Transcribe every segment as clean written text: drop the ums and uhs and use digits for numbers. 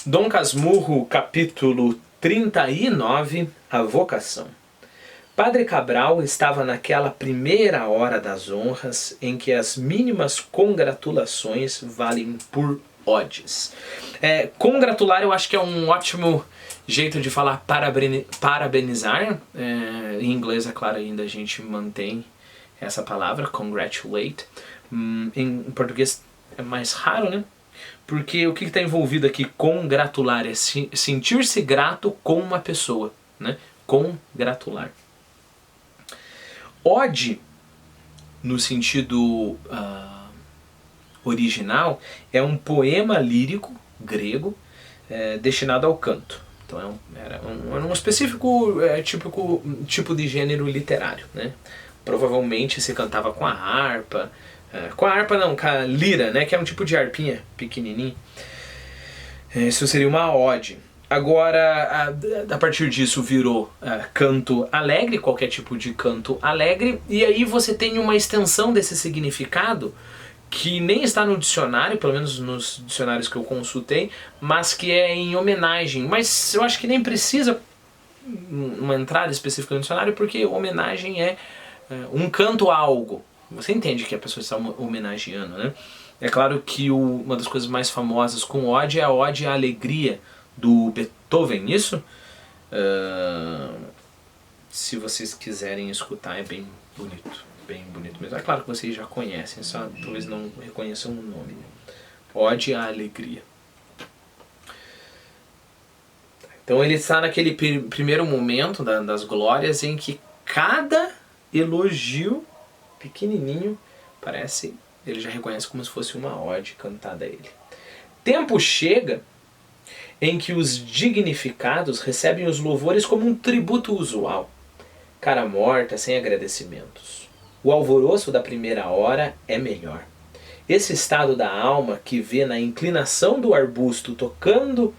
Dom Casmurro, capítulo 39, a vocação. Padre Cabral estava naquela primeira hora das honras em que as mínimas congratulações valem por odes. Congratular eu acho que é um ótimo jeito de falar parabenizar. Em inglês, é claro, ainda a gente mantém essa palavra, congratulate. Em português é mais raro, né? Porque o que está envolvido aqui, congratular, é sentir-se grato com uma pessoa, né? Congratular. Ode, no sentido original, é um poema lírico grego destinado ao canto. Então era um específico tipo de gênero literário, né? Provavelmente se cantava com a harpa. Com a lira, né, que é um tipo de harpinha pequenininha. Isso seria uma ode. Agora, a partir disso virou canto alegre, qualquer tipo de canto alegre, e aí você tem uma extensão desse significado que nem está no dicionário, pelo menos nos dicionários que eu consultei, mas que é em homenagem. Mas eu acho que nem precisa uma entrada específica no dicionário, porque homenagem é um canto a algo. Você entende que a pessoa está homenageando, né? É claro que uma das coisas mais famosas com ode é a ode à alegria do Beethoven, isso? Se vocês quiserem escutar, é bem bonito mesmo. É claro que vocês já conhecem, só talvez não reconheçam o nome. Ode à alegria. Então ele está naquele primeiro momento das glórias em que cada elogio pequenininho, parece, ele já reconhece como se fosse uma ode cantada a ele. Tempo chega em que os dignificados recebem os louvores como um tributo usual, cara morta, sem agradecimentos. O alvoroço da primeira hora é melhor. Esse estado da alma que vê na inclinação do arbusto tocado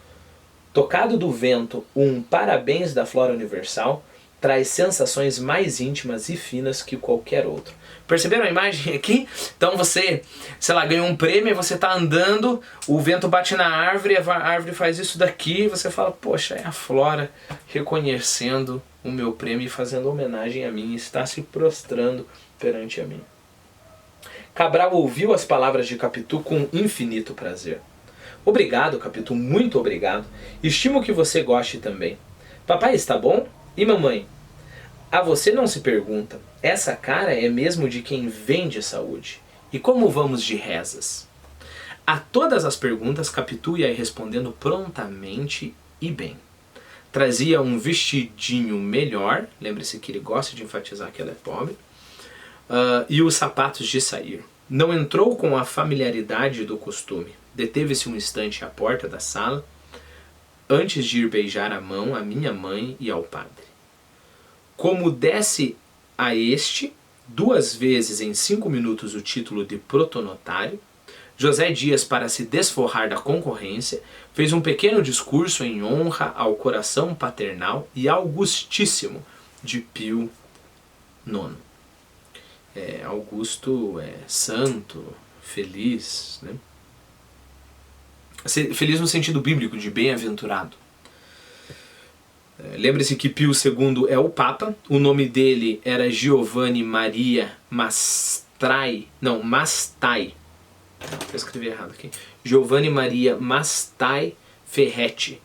do vento um parabéns da flora universal, traz sensações mais íntimas e finas que qualquer outro. Perceberam a imagem aqui? Então você, sei lá, ganhou um prêmio, você está andando, o vento bate na árvore, a árvore faz isso daqui, e você fala, poxa, é a flora reconhecendo o meu prêmio e fazendo homenagem a mim, está se prostrando perante a mim. Cabral ouviu as palavras de Capitu com infinito prazer. Obrigado, Capitu, muito obrigado. Estimo que você goste também. Papai está bom? E mamãe? A você não se pergunta, essa cara é mesmo de quem vende saúde. E como vamos de rezas? A todas as perguntas Capitu ia respondendo prontamente e bem. Trazia um vestidinho melhor, lembre-se que ele gosta de enfatizar que ela é pobre, e os sapatos de sair. Não entrou com a familiaridade do costume. Deteve-se um instante à porta da sala, antes de ir beijar a mão à minha mãe e ao padre. Como desse a este, 2 vezes em 5 minutos o título de protonotário, José Dias, para se desforrar da concorrência, fez um pequeno discurso em honra ao coração paternal e augustíssimo de Pio IX. Augusto é santo, feliz, né? Feliz no sentido bíblico, de bem-aventurado. Lembre-se que Pio II é o Papa, o nome dele era Giovanni Maria Mastai, eu escrevi errado aqui, Giovanni Maria Mastai Ferretti.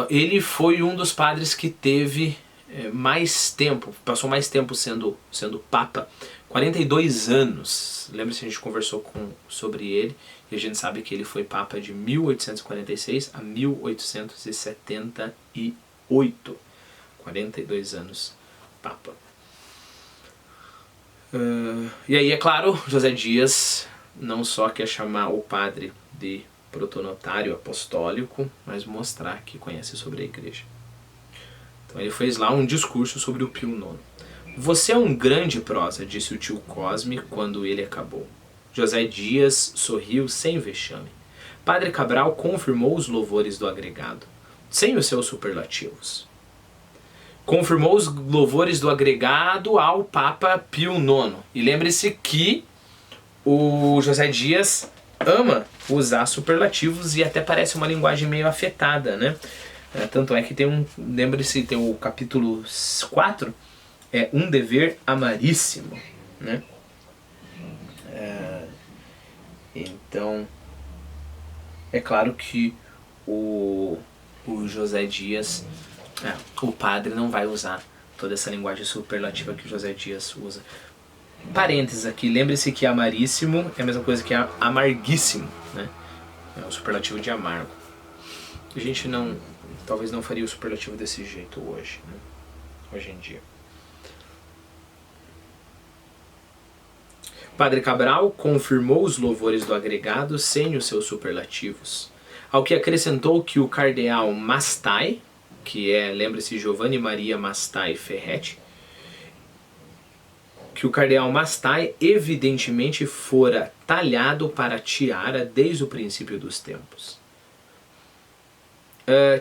Ele foi um dos padres que teve mais tempo, passou mais tempo sendo Papa, 42 anos. Lembre-se, a gente conversou sobre ele, e a gente sabe que ele foi Papa de 1846 a 1878. 42 anos Papa. E aí, é claro, José Dias não só quer chamar o padre de protonotário apostólico, mas mostrar que conhece sobre a igreja. Então ele fez lá um discurso sobre o Pio IX. Você é um grande prosa, disse o tio Cosme quando ele acabou. José Dias sorriu sem vexame. Padre Cabral confirmou os louvores do agregado, sem os seus superlativos. Confirmou os louvores do agregado ao Papa Pio IX. E lembre-se que o José Dias ama usar superlativos e até parece uma linguagem meio afetada, né? Tanto é que lembre-se, tem o capítulo 4, é um dever amaríssimo, né? Então, é claro que o José Dias, o padre não vai usar toda essa linguagem superlativa que o José Dias usa. Parênteses aqui, lembre-se que amaríssimo é a mesma coisa que amarguíssimo, né? É o superlativo de amargo. A gente talvez não faria o superlativo desse jeito hoje, né? Hoje em dia. Padre Cabral confirmou os louvores do agregado sem os seus superlativos, ao que acrescentou que o cardeal Mastai, que lembre-se, Giovanni Maria Mastai Ferretti, que o cardeal Mastai evidentemente fora talhado para a tiara desde o princípio dos tempos.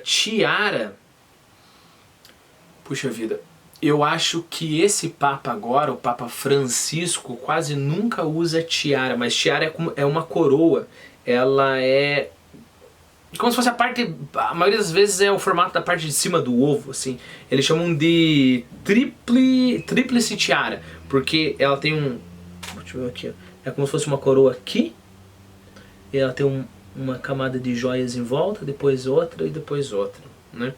Tiara, puxa vida, eu acho que esse Papa agora, o Papa Francisco, quase nunca usa tiara, mas tiara é uma coroa, ela é como se fosse a maioria das vezes é o formato da parte de cima do ovo, assim. Eles chamam de tríplice tiara, porque ela tem deixa eu ver aqui, ó. É como se fosse uma coroa aqui, e ela tem uma camada de joias em volta, depois outra e depois outra, né?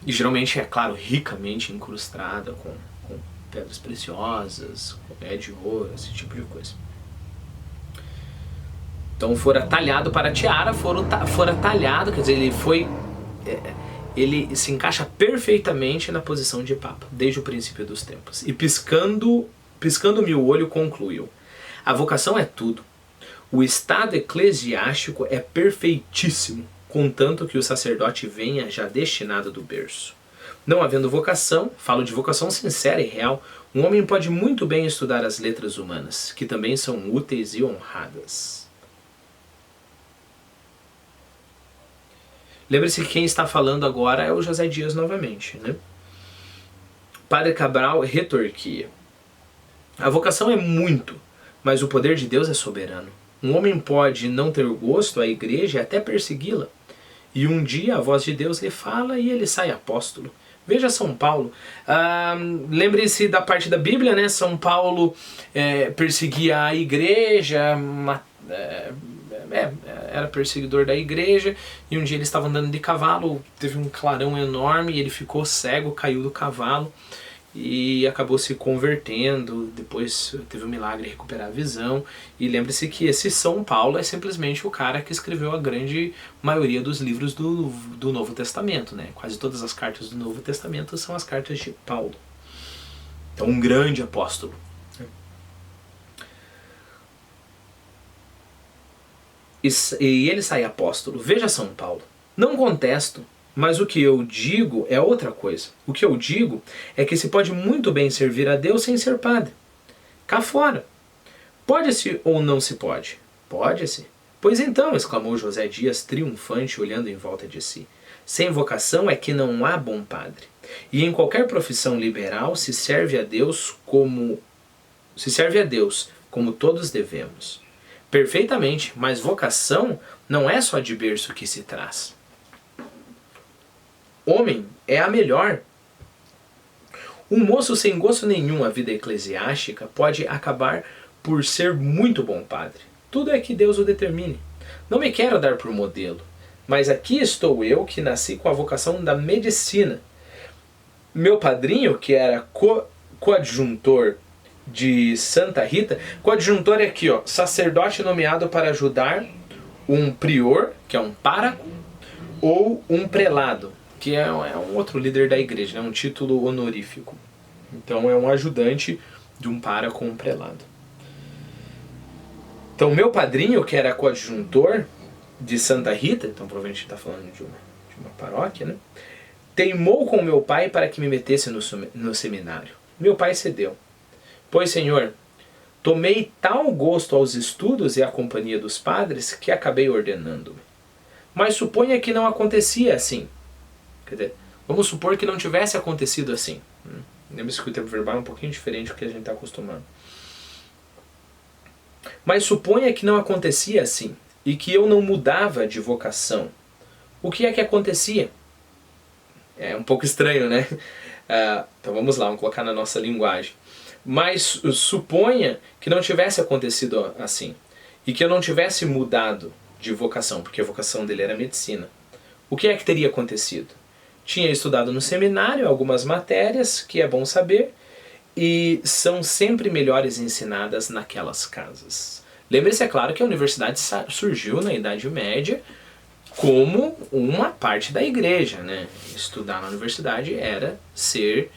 E geralmente é, claro, ricamente incrustada com pedras preciosas, com de ouro, esse tipo de coisa. Então fora talhado para a tiara, fora talhado, quer dizer, ele se encaixa perfeitamente na posição de Papa, desde o princípio dos tempos. E piscando-me o olho, concluiu: a vocação é tudo. O estado eclesiástico é perfeitíssimo, contanto que o sacerdote venha já destinado do berço. Não havendo vocação, falo de vocação sincera e real, um homem pode muito bem estudar as letras humanas, que também são úteis e honradas. Lembre-se que quem está falando agora é o José Dias novamente, né? Padre Cabral retorquia: a vocação é muito, mas o poder de Deus é soberano. Um homem pode não ter gosto à igreja e até persegui-la. E um dia a voz de Deus lhe fala e ele sai apóstolo. Veja São Paulo. Lembre-se da parte da Bíblia, né? São Paulo perseguia a igreja, era perseguidor da igreja, e um dia ele estava andando de cavalo, teve um clarão enorme e ele ficou cego, caiu do cavalo e acabou se convertendo. Depois teve um milagre recuperar a visão. E lembre-se que esse São Paulo é simplesmente o cara que escreveu a grande maioria dos livros do Novo Testamento, né? Quase todas as cartas do Novo Testamento são as cartas de Paulo. Então, um grande apóstolo. E ele sai apóstolo. Veja São Paulo. Não contesto, mas o que eu digo é outra coisa. O que eu digo é que se pode muito bem servir a Deus sem ser padre. Cá fora. Pode-se ou não se pode? Pode-se. Pois então, exclamou José Dias triunfante, olhando em volta de si, sem vocação é que não há bom padre. E em qualquer profissão liberal se serve a Deus como todos devemos. Perfeitamente, mas vocação não é só de berço que se traz. Homem é a melhor. Um moço sem gosto nenhum à vida eclesiástica pode acabar por ser muito bom padre. Tudo é que Deus o determine. Não me quero dar por modelo, mas aqui estou eu que nasci com a vocação da medicina. Meu padrinho, que era coadjuntor de Santa Rita, coadjuntor é aqui, ó, sacerdote nomeado para ajudar um prior, que é um pároco, ou um prelado, que é um outro líder da igreja, né, um título honorífico. Então é um ajudante de um pároco ou um prelado. Então meu padrinho, que era coadjuntor de Santa Rita, então provavelmente está falando de uma paróquia, né, teimou com meu pai para que me metesse no seminário. Meu pai cedeu. Pois, Senhor, tomei tal gosto aos estudos e à companhia dos padres que acabei ordenando-me. Mas suponha que não acontecia assim. Quer dizer, vamos supor que não tivesse acontecido assim. Lembre-se que o tempo verbal é um pouquinho diferente do que a gente está acostumado. Mas suponha que não acontecia assim, e que eu não mudava de vocação. O que é que acontecia? É um pouco estranho, né? Então vamos lá, vamos colocar na nossa linguagem. Mas suponha que não tivesse acontecido assim, e que eu não tivesse mudado de vocação, porque a vocação dele era medicina. O que é que teria acontecido? Tinha estudado no seminário algumas matérias, que é bom saber, e são sempre melhores ensinadas naquelas casas. Lembre-se, é claro, que a universidade surgiu na Idade Média como uma parte da igreja, né? Estudar na universidade era ser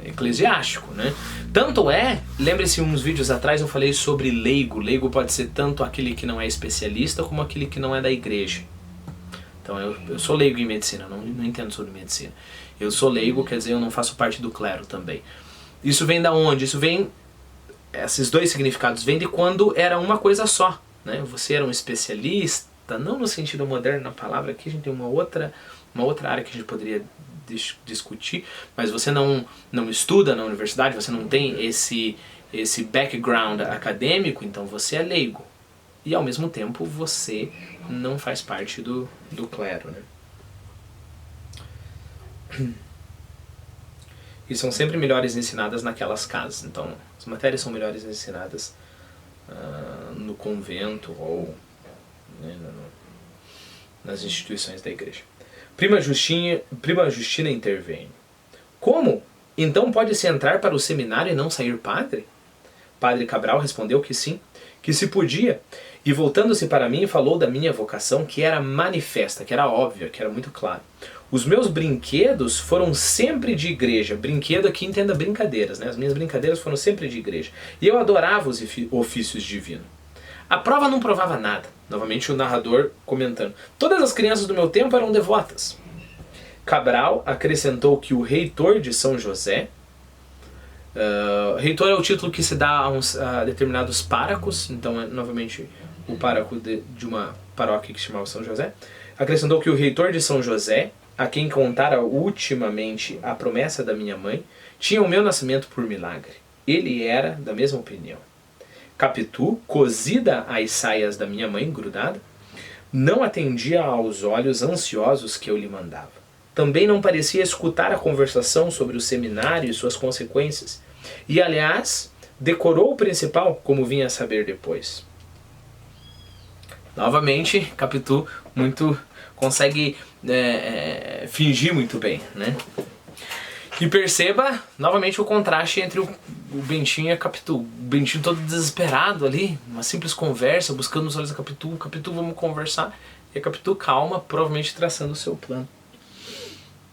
eclesiástico, né? Tanto é, lembre-se, uns vídeos atrás eu falei sobre leigo. Leigo pode ser tanto aquele que não é especialista como aquele que não é da igreja. Então eu sou leigo em medicina, não entendo sobre medicina. Eu sou leigo, quer dizer, eu não faço parte do clero também. Isso vem da onde? Isso vem, esses dois significados vêm de quando era uma coisa só, né? Você era um especialista, não no sentido moderno da palavra, aqui a gente tem uma outra área que a gente poderia discutir, mas você não estuda na universidade, você não tem esse background acadêmico, então você é leigo. E ao mesmo tempo você não faz parte do clero, né? E são sempre melhores ensinadas naquelas casas. Então as matérias são melhores ensinadas no convento ou, né, nas instituições da igreja. Prima Justina intervém. Como? Então pode-se entrar para o seminário e não sair padre? Padre Cabral respondeu que sim, que se podia. E voltando-se para mim, falou da minha vocação, que era manifesta, que era óbvia, que era muito clara. Os meus brinquedos foram sempre de igreja. Brinquedo aqui entenda brincadeiras, né? As minhas brincadeiras foram sempre de igreja. E eu adorava os ofícios divinos. A prova não provava nada. Novamente o narrador comentando. Todas as crianças do meu tempo eram devotas. Cabral acrescentou que o reitor de São José... reitor é o título que se dá a determinados párocos. Então é novamente o pároco de uma paróquia que se chamava São José. Acrescentou que o reitor de São José, a quem contara ultimamente a promessa da minha mãe, tinha o meu nascimento por milagre. Ele era da mesma opinião. Capitu, cozida às saias da minha mãe, grudada, não atendia aos olhos ansiosos que eu lhe mandava. Também não parecia escutar a conversação sobre o seminário e suas consequências. E, aliás, decorou o principal, como vinha a saber depois. Novamente, Capitu consegue fingir muito bem, né? E perceba, novamente, o contraste entre o Bentinho e a Capitu. O Bentinho todo desesperado ali, uma simples conversa, buscando os olhos da Capitu. Capitu, vamos conversar. E a Capitu, calma, provavelmente traçando o seu plano.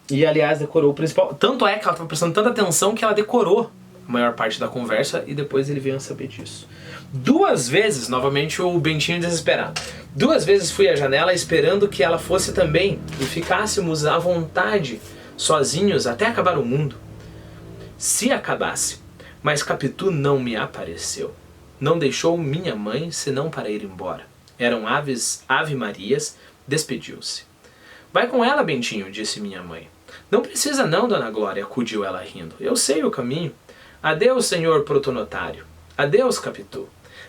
E, aliás, decorou o principal. Tanto é que ela estava prestando tanta atenção que ela decorou a maior parte da conversa e depois ele veio a saber disso. 2 vezes, novamente, o Bentinho desesperado. 2 vezes fui à janela esperando que ela fosse também e ficássemos à vontade, sozinhos até acabar o mundo. Se acabasse, mas Capitu não me apareceu. Não deixou minha mãe senão para ir embora. Eram ave-marias, despediu-se. Vai com ela, Bentinho, disse minha mãe. Não precisa não, dona Glória, acudiu ela rindo. Eu sei o caminho. Adeus, senhor protonotário. Adeus, Capitu.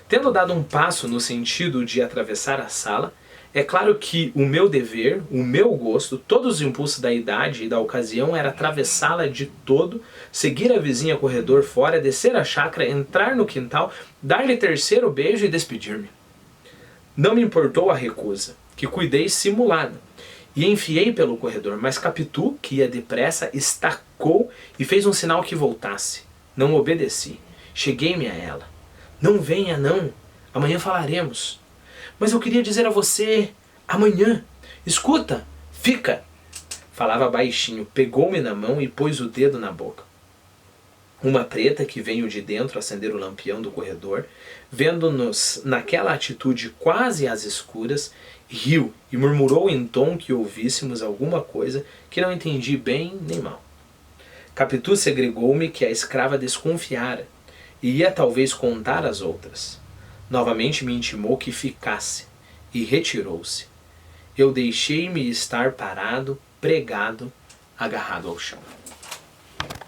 Tendo dado um passo no sentido de atravessar a sala, é claro que o meu dever, o meu gosto, todos os impulsos da idade e da ocasião era atravessá-la de todo, seguir a vizinha corredor fora, descer a chácara, entrar no quintal, dar-lhe 3º beijo e despedir-me. Não me importou a recusa, que cuidei simulada, e enfiei pelo corredor, mas Capitu, que ia depressa, estacou e fez um sinal que voltasse. Não obedeci. Cheguei-me a ela. Não venha, não. Amanhã falaremos. Mas eu queria dizer a você, amanhã. Escuta, fica. Falava baixinho, pegou-me na mão e pôs o dedo na boca. Uma preta que veio de dentro acender o lampião do corredor, vendo-nos naquela atitude quase às escuras, riu e murmurou em tom que ouvíssemos alguma coisa que não entendi bem nem mal. Capitu segregou-me que a escrava desconfiara e ia talvez contar às outras. Novamente me intimou que ficasse e retirou-se. Eu deixei-me estar parado, pregado, agarrado ao chão.